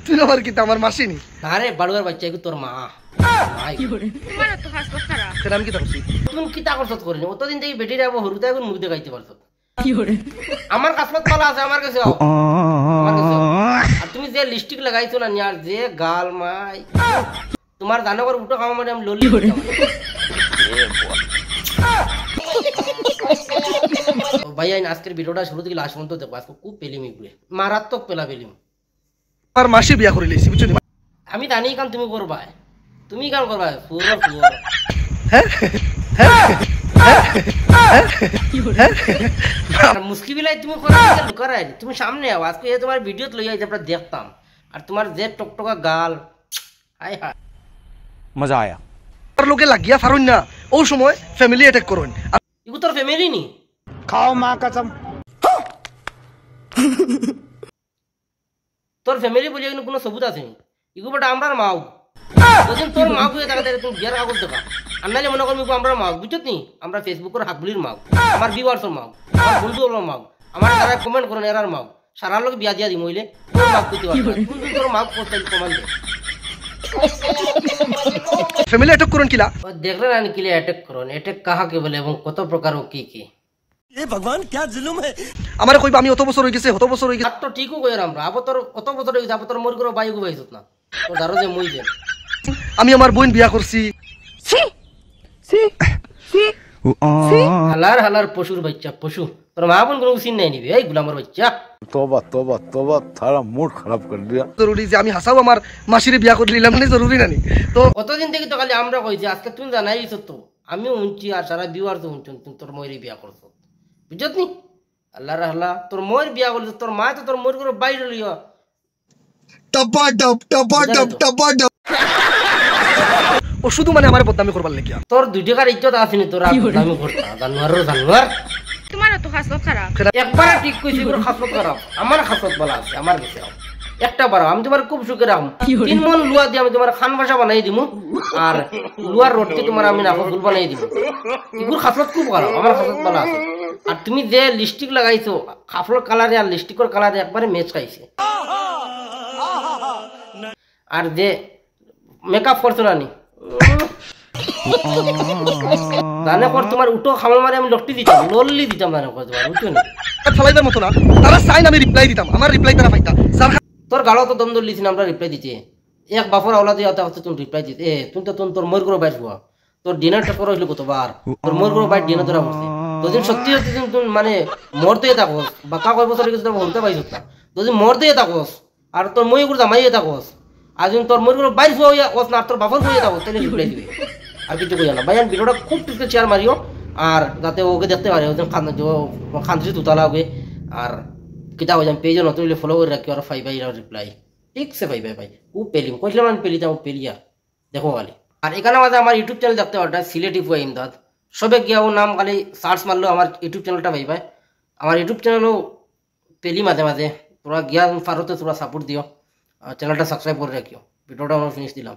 তুই আমার কি আমার মাসিনি? আরে বাড়ুয়ার বাচ্চা এগু তোর মা। তোমার তো হাসপাত খারাপ। তোর আমি কি করছি? তুমি কি তা করছত করিনি অতদিন থেকে বেটি যাবো হরুতে এখন মুখ দেখাইতে পারছো আমার কাছলত পালা আছে আমার কাছে আও। আমার কাছে আও। আর তুমি যে লিপস্টিক লাগাইছো না আর যে গাল মাই তোমার জানকর উঠো খাওয়া মানে আমি ললি ভাই আজকের ভিডিওটা শুরু থেকে লাস্ট পর্যন্ত দেখো আজকে খুব পেলিমি ঘুরে মারাত্মক পেলা পেলিম আমার মাসি বিয়া করে লইছি বুঝছো? আমি জানি কাম তুমি করবা তুমি কাম করবা ফুরর ফুরর হ্যাঁ হ্যাঁ মুসকি বিলাই তুমি করাই তুমি সামনে আও আজকে তোমার ভিডিও লই আইতে আমরা দেখতাম আর তোমার যে টকটকা গাল হাই হাই मजा आया আর লোকে লাগিয়া ফারুন না ও সময় ফ্যামিলি অ্যাটাক করুন। ইগু তোর ফ্যামিলি নি खाओ माँ कसम তোর ফ্যামিলি বলি কোনো সবুত আছে নি ইগু বটা আমরার মাও যদিন তোর মা হয়ে থাকা তুমি বিয়ার কাগজ দেখা আর নাইলে মনে করবি আমরা মাও বুঝছত নি আমরা ফেসবুকের হাকবুলির মাও আমার ভিউয়ার্সের মাও আমার বন্ধু হলো মাও আমার যারা কমেন্ট করেন এরার মাও সারা লোক বিয়া দিয়া দি মইলে তোর মাও কইতে পারবে কিন্তু তোর মাও করতে কমেন্ট দে ফ্যামিলি অ্যাটাক করুন কিলা দেখলে না কিলে অ্যাটাক করুন অ্যাটাক কাহাকে বলে এবং কত প্রকার ও কি কি ये भगवान क्या जुल्म है আমারে কইবা আমি অত বছর হই গেছে অত বছর হই গেছে। আর তো ঠিকও কই আমরা আবার তোর অত বছর হয়ে গেছে আবার তোর মোর করে বাইক বাইছত না তোর দারো যে মই যে আমি আমার বোন বিয়া করছি। হালার হালার পশুর বাচ্চা পশু তোর মা বোন কোনো চিন নাই নিবি এই গুলামর বাচ্চা तौबा तौबा तौबा थारा मूड खराब कर दिया জরুরি যে আমি হাসাও আমার মাসিরে বিয়া করে নিলাম মানে জরুরি নানি তো কতদিন থেকে তো খালি আমরা কইছি আজকে তুমি জানাইছ তো আমিও উনছি আর সারা বিওয়ার তো উনছি তুমি তোর ময়ূরে বিয়া করছো বুঝছত নি আল্লাহ রাহলা তোর ময়ূর বিয়া করছো তোর মা তো তোর ময়ূর করে বাইরে লিও টপা টপ টপা টপ টপা টপ ও শুধু মানে আমার বদনামি করবার লাগিয়া। তোর 2 টাকার ইজ্জত আসেনি তোর আমি করতা জানোয়ার তোমার তো হাসপাত খারাপ। একবার ঠিক কইছি পুরো খাসত খারাপ আমার খাসত বলা আছে আমার কাছে একটা বার আমি তোমার খুব সুখে রাখুন 3 মন লুয়া দিয়ে আমি তোমার খান ভাষা বানাই দিমু আর লুয়ার রোটি তোমার আমি নাফা ফুল বানাই দিমু ইগুর খাসত খুব খারাপ আমার খাসত বলা আছে আর তুমি যে লিপস্টিক লাগাইছো খাফল কালারে আর লিপস্টিকের কালারে একবারে ম্যাচ খাইছে আর যে মেকআপ করছো না নি জানে কর তোমার উঠো খামার মারে আমি লটটি দিতাম লল্লি দিতাম জানে কর তোমার বুঝছো না ফলাইবার মতো না তারা চাইন আমি রিপ্লাই দিতাম আমার রিপ্লাই তারা পাইতা যার তোর গালো তো দম লিছি আমরা রিপ্লাই দিতে এক বাফর আওলা দিয়ে আতে তুমি রিপ্লাই দিতে তুমি তো তোর মর করে বাইর হওয়া তোর ডিনারটা করা হইলো কতবার তোর মর করে বাইর ডিনার ধরা পড়ছে দুদিন সত্যি সত্যি তুমি মানে মরতে থাকোস বাকা কয় বছর গেছে তোর হলতে পাইছ না দুদিন মরতে থাকোস আর তোর মই করে জামাইয়ে থাকোস আজ তোর মর করে বাইর হইয়া ওস না তোর বাফর হইয়া থাকোস তাহলে রিপ্লাই দিবে আর কিছু কই না ভাই আমি ভিডিওটা খুব টিপতে শেয়ার মারিও আর যাতে ওকে দেখতে পারে ওজন খান্দি তুতালা হবে আর কিতা হয়ে যাম পেজে নতুন ফলো করে রাখি আর 5 বাই রিপ্লাই ঠিক সে ভাই ভাই ভাই খুব পেলিম কইলাম আমি পেলি যাও পেলিয়া দেখো খালি আর এখানে মাঝে আমার ইউটিউব চ্যানেল দেখতে পারটা সিলেটি ফুয়া ইমদাদ সবে গিয়া ও নাম খালি সার্চ মারলো আমার ইউটিউব চ্যানেলটা ভাই ভাই আমার ইউটিউব চ্যানেলও পেলি মাঝে মাঝে তোরা গিয়া পারোতে তোরা সাপোর্ট দিও আর চ্যানেলটা সাবস্ক্রাইব করে রাখিও ভিডিওটা আমরা ফিনিশ দিলাম।